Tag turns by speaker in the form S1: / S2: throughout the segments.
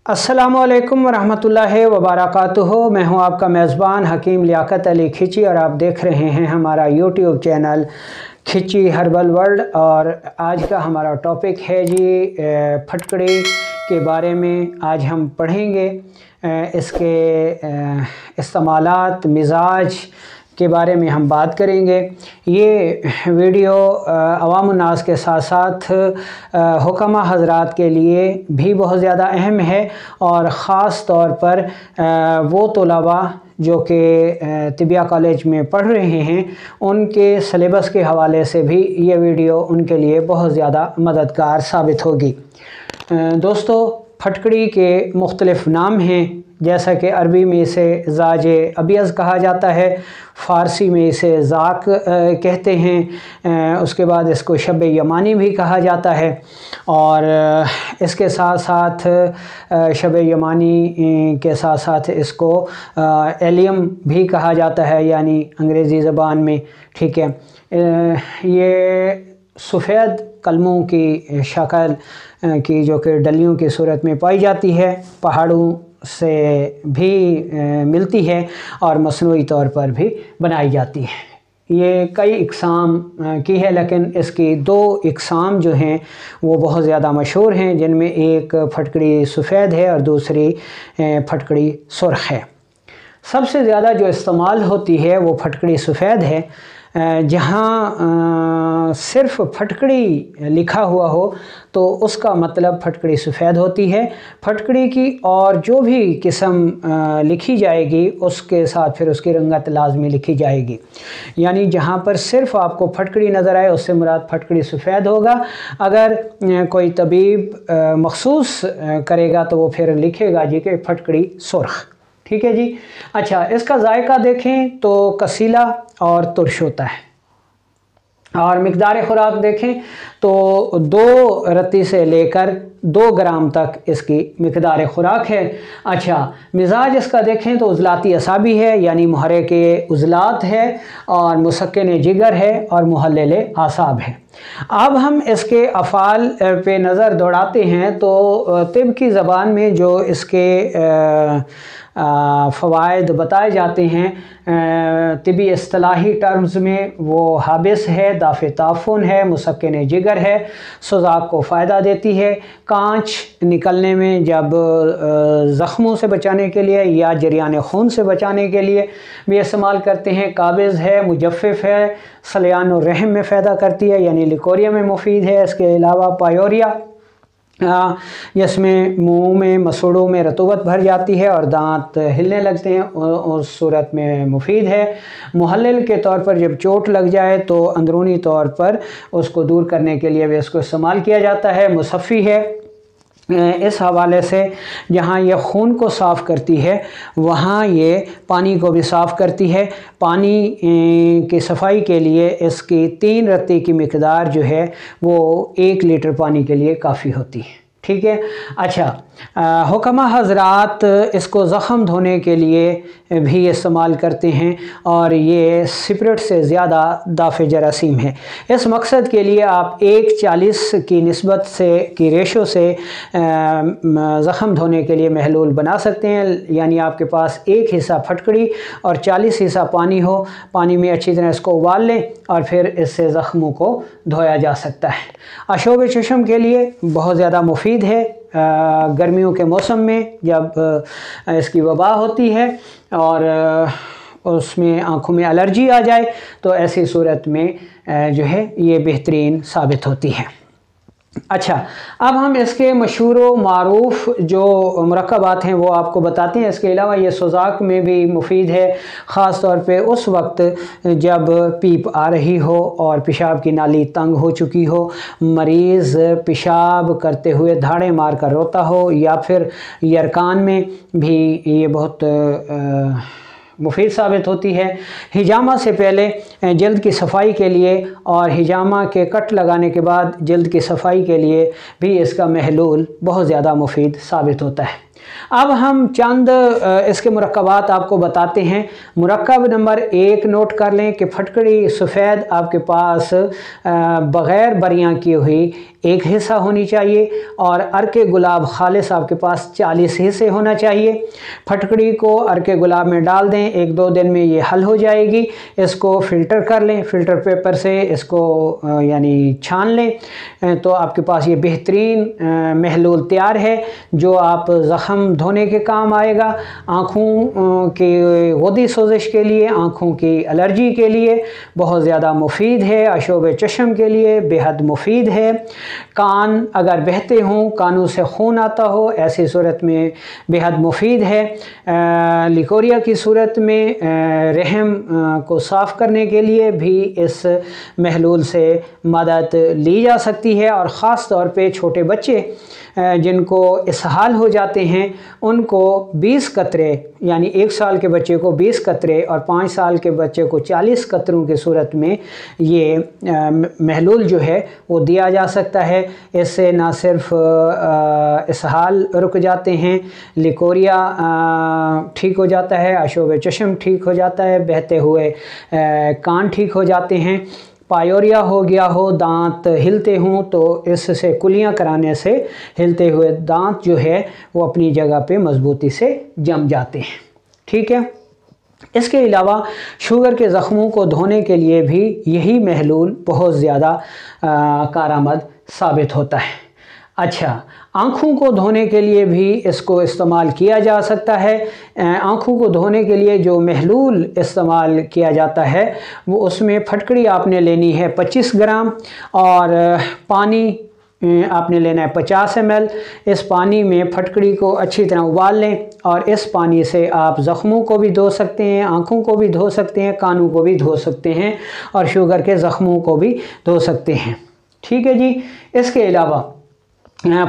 S1: अस्सलामुअलैकुम वरहमतुल्लाहि वबरकातुहू। मैं हूं आपका मेज़बान हकीम लियाकत अली खिची और आप देख रहे हैं हमारा यूट्यूब चैनल खिची हर्बल वर्ल्ड। और आज का हमारा टॉपिक है जी फटकड़ी के बारे में। आज हम पढ़ेंगे इसके इस्तेमालात, मिजाज के बारे में हम बात करेंगे। ये वीडियो अवामुन्नास के साथ साथ हुक्मा हज़रात के लिए भी बहुत ज़्यादा अहम है और ख़ास तौर पर वो तलबा जो कि तिबिया कॉलेज में पढ़ रहे हैं उनके सिलेबस के हवाले से भी ये वीडियो उनके लिए बहुत ज़्यादा मददगार साबित होगी। दोस्तों, फटकड़ी के मुख्तलिफ़ नाम हैं, जैसा कि अरबी में इसे ज़ाजे अबियज़ कहा जाता है, फ़ारसी में इसे ज़ाक कहते हैं, उसके बाद इसको शब यमानी भी कहा जाता है और इसके साथ साथ शब यमानी के साथ साथ इसको एलियम भी कहा जाता है, यानी अंग्रेज़ी ज़बान में। ठीक है, ये सफ़ेद कलमों की शक्ल की जो कि डलियों की सूरत में पाई जाती है, पहाड़ों से भी मिलती है और मसनूई तौर पर भी बनाई जाती है। ये कई इक़साम की है, लेकिन इसकी दो इक़साम जो हैं वो बहुत ज़्यादा मशहूर हैं, जिनमें एक फटकड़ी सफ़ेद है और दूसरी फटकड़ी सुर्ख़ है। सबसे ज़्यादा जो इस्तेमाल होती है वो फटकड़ी सफ़ेद है। जहाँ सिर्फ़ फटकड़ी लिखा हुआ हो तो उसका मतलब फटकड़ी सफ़ेद होती है। फटकड़ी की और जो भी किस्म लिखी जाएगी उसके साथ फिर उसकी रंगत लाजमी लिखी जाएगी, यानी जहाँ पर सिर्फ़ आपको फटकड़ी नज़र आए उससे मुराद फटकड़ी सफ़ेद होगा। अगर कोई तबीब मखसूस करेगा तो वो फिर लिखेगा जी कि फटकड़ी सुर्ख़। ठीक है जी। अच्छा, इसका जायका देखें तो कसीला और तुर्श होता है और मिक़दार खुराक देखें तो 2 रत्ती से लेकर 2 ग्राम तक इसकी मिक़दार खुराक है। अच्छा, मिजाज इसका देखें तो उज़लाती असाबी है, यानी मुहर्रिक उज़लात है और मुसक्किन जिगर है और मुहल्लिल आसाब है। अब हम इसके अफ़ाल पे नज़र दौड़ाते हैं तो तिब की ज़बान में जो इसके फ़वाइद बताए जाते हैं तिबी इस्तिलाही टर्म्स में, वो हाबिस है, दाफ़े ताफ़ुन है, मुसक्किन जिगर है, सुज़ाक को फ़ायदा देती है, कांच निकलने में जब ज़ख्मों से बचाने के लिए या जरियान खून से बचाने के लिए भी इस्तेमाल करते हैं, काबिज़ है, मुजफ़्फ़िफ़ है, सलियान और रहम में फ़ायदा करती है, यानी लिकोरिया में मुफीद है। इसके अलावा पायोरिया जिसमें मुंह में मसूड़ों में रतूबत भर जाती है और दांत हिलने लगते हैं, उस सूरत में मुफीद है। मुहल्लिल के तौर पर जब चोट लग जाए तो अंदरूनी तौर पर उसको दूर करने के लिए भी इसको इस्तेमाल किया जाता है। मुसफ़ी है इस हवाले से जहाँ ये खून को साफ़ करती है वहाँ ये पानी को भी साफ़ करती है। पानी की सफाई के लिए इसकी 3 रत्ती की मिक़दार जो है वो 1 लीटर पानी के लिए काफ़ी होती है। ठीक है। अच्छा, हुक्मा हज़रात इसको ज़ख़म धोने के लिए भी इस्तेमाल करते हैं और ये स्पिरिट से ज़्यादा दाफ़े जरासीम है। इस मकसद के लिए आप 1:40 की निस्बत से की रेशो से ज़ख़म धोने के लिए महलूल बना सकते हैं, यानी आपके पास 1 हिस्सा फटकड़ी और 40 हिस्सा पानी हो। पानी में अच्छी तरह इसको उबाल लें और फिर इससे ज़ख़मों को धोया जा सकता है। आशोब चश्म के लिए बहुत ज़्यादा मुफीद है। गर्मियों के मौसम में जब इसकी वबा होती है और उसमें आँखों में एलर्जी आ जाए तो ऐसी सूरत में जो है ये बेहतरीन साबित होती है। अच्छा, अब हम इसके मशहूर व मारूफ़ जो मुरक्कबात हैं वो आपको बताते हैं। इसके अलावा ये सुज़ाक में भी मुफीद है, ख़ास तौर पे उस वक्त जब पीप आ रही हो और पेशाब की नाली तंग हो चुकी हो, मरीज़ पेशाब करते हुए धाड़े मार कर रोता हो, या फिर यरकान में भी ये बहुत मुफीद साबित होती है। हिजामा से पहले जल्द की सफाई के लिए और हिजामा के कट लगाने के बाद जल्द की सफाई के लिए भी इसका महलूल बहुत ज़्यादा मुफीद साबित होता है। अब हम चंद इसके मुरक्कबात आपको बताते हैं। मुरक्कब नंबर 1 नोट कर लें कि फटकड़ी सफ़ेद आपके पास बग़ैर बरियां की हुई एक हिस्सा होनी चाहिए और अर्के गुलाब खालिस आपके पास 40 हिस्से होना चाहिए। फटकड़ी को अर्के गुलाब में डाल दें, 1-2 दिन में ये हल हो जाएगी। इसको फ़िल्टर कर लें, फ़िल्टर पेपर से इसको यानी छान लें तो आपके पास ये बेहतरीन महलूल तैयार है जो आप ज़ख़म धोने के काम आएगा। आँखों की गुदी सोजिश के लिए, आँखों की एलर्जी के लिए बहुत ज़्यादा मुफीद है। अशोब चश्म के लिए बेहद मुफीद है। कान अगर बहते हों, कानों से खून आता हो, ऐसी सूरत में बेहद मुफीद है। लिकोरिया की सूरत में रहम को साफ़ करने के लिए भी इस महलूल से मदद ली जा सकती है और ख़ास तौर पे छोटे बच्चे जिनको इसहाल हो जाते हैं उनको 20 कतरे, यानी 1 साल के बच्चे को 20 कतरे और 5 साल के बच्चे को 40 कतरों की सूरत में ये महलूल जो है वो दिया जा सकता है। इससे ना सिर्फ इसहाल रुक जाते हैं, लिकोरिया ठीक हो जाता है, अशोब चश्म ठीक हो जाता है, बहते हुए कान ठीक हो जाते हैं। पायोरिया हो गया हो, दांत हिलते हों तो इससे कुलियाँ कराने से हिलते हुए दांत जो है वो अपनी जगह पे मज़बूती से जम जाते हैं। ठीक है। इसके अलावा शुगर के ज़ख्मों को धोने के लिए भी यही महलूल बहुत ज़्यादा कारामद साबित होता है। अच्छा, आँखों को धोने के लिए भी इसको इस्तेमाल किया जा सकता है। आँखों को धोने के लिए जो महलूल इस्तेमाल किया जाता है वो उसमें फटकड़ी आपने लेनी है 25 ग्राम और पानी आपने लेना है 50 ml। इस पानी में फटकड़ी को अच्छी तरह उबाल लें और इस पानी से आप ज़ख्मों को भी धो सकते हैं, आँखों को भी धो सकते हैं, कानों को भी धो सकते हैं और शुगर के ज़ख्मों को भी धो सकते हैं। ठीक है जी। इसके अलावा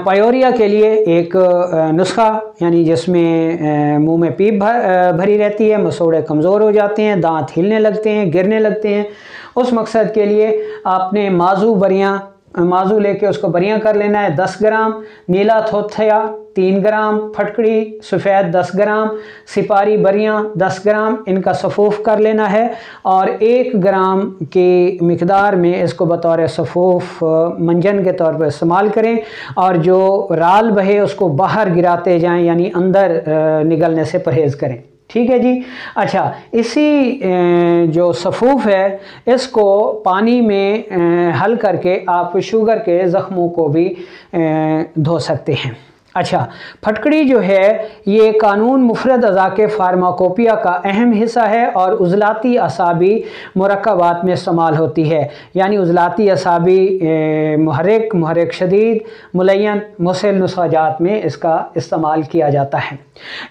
S1: पायोरिया के लिए एक नुस्खा, यानी जिसमें मुंह में पीप भरी रहती है, मसोड़े कमज़ोर हो जाते हैं, दांत हिलने लगते हैं, गिरने लगते हैं, उस मकसद के लिए आपने माजू लेके उसको बरियां कर लेना है 10 ग्राम, नीला थोथिया 3 ग्राम, फटकड़ी सफ़ेद 10 ग्राम, सिपारी बरियां 10 ग्राम, इनका सफ़ूफ़ कर लेना है और 1 ग्राम की मिकदार में इसको बतौर सफ़ूफ़ मंजन के तौर पर इस्तेमाल करें और जो राल बहे उसको बाहर गिराते जाएं, यानी अंदर निगलने से परहेज़ करें। ठीक है जी। अच्छा, इसी जो सफ़ूफ़ है इसको पानी में हल करके आप शुगर के ज़ख्मों को भी धो सकते हैं। अच्छा, फटकड़ी जो है ये कानून मुफरद अज़ा के फार्माकोपिया का अहम हिस्सा है और उज़लाती असाबी मुरक्कबात में इस्तेमाल होती है। यानी उज़लाती असाबी मुहर्रिक शदीद, मुलय्यन, मुसिल नुस्ख़ाजात में इसका इस्तेमाल किया जाता है।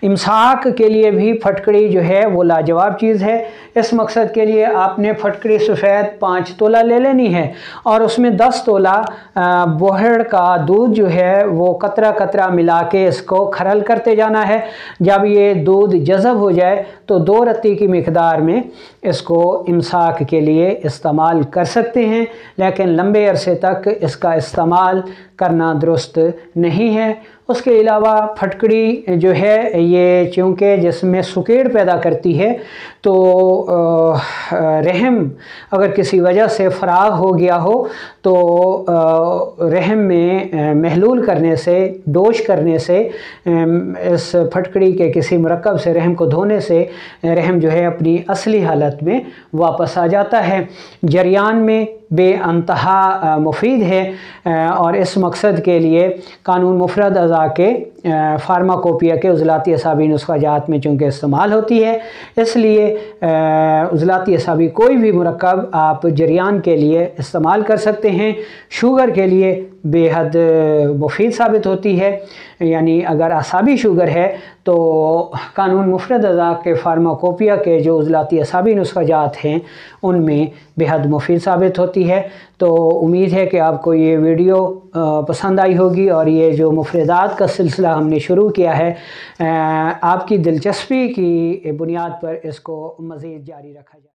S1: इमसाक के लिए भी फटकड़ी जो है वो लाजवाब चीज़ है। इस मकसद के लिए आपने फटकड़ी सफ़ेद 5 तोला ले लेनी है और उसमें 10 तोला बोहड़ का दूध जो है वो कतरा कतरा मिला के इसको खरल करते जाना है। जब ये दूध जज़ब हो जाए तो 2 रत्ती की मिकदार में इसको इमसाक के लिए इस्तेमाल कर सकते हैं, लेकिन लंबे अरसे तक इसका इस्तेमाल करना दुरुस्त नहीं है। उसके अलावा फटकड़ी जो है ये चूँकि जिसमें सुकेड़ पैदा करती है तो रहम अगर किसी वजह से फ़राग हो गया हो तो रहम में महलूल करने से, डोश करने से, इस फटकड़ी के किसी मुरक्कब से रहम को धोने से रहम जो है अपनी असली हालत में वापस आ जाता है। जरियान में बेअंतहा मुफीद है और इस मकसद के लिए कानून मुफरद अज़ा के फार्माकोपिया के उज़लाती असाबी नुस्ख़ाजात में चूँकि इस्तेमाल होती है, इसलिए उज़लाती असाबी कोई भी मुरक्कब आप जरियान के लिए इस्तेमाल कर सकते हैं। शुगर के लिए बेहद मुफीद साबित होती है, यानी अगर असाबी शुगर है तो कानून मुफरद अज़ा के फार्माकोपिया के जो उज़लाती असाबी नुस्ख़ाजात हैं उनमें बेहद मुफीद साबित होती है। तो उम्मीद है कि आपको ये वीडियो पसंद आई होगी और ये जो मुफरदात का सिलसिला हमने शुरू किया है आपकी दिलचस्पी की बुनियाद पर इसको मज़ीद जारी रखा जाए।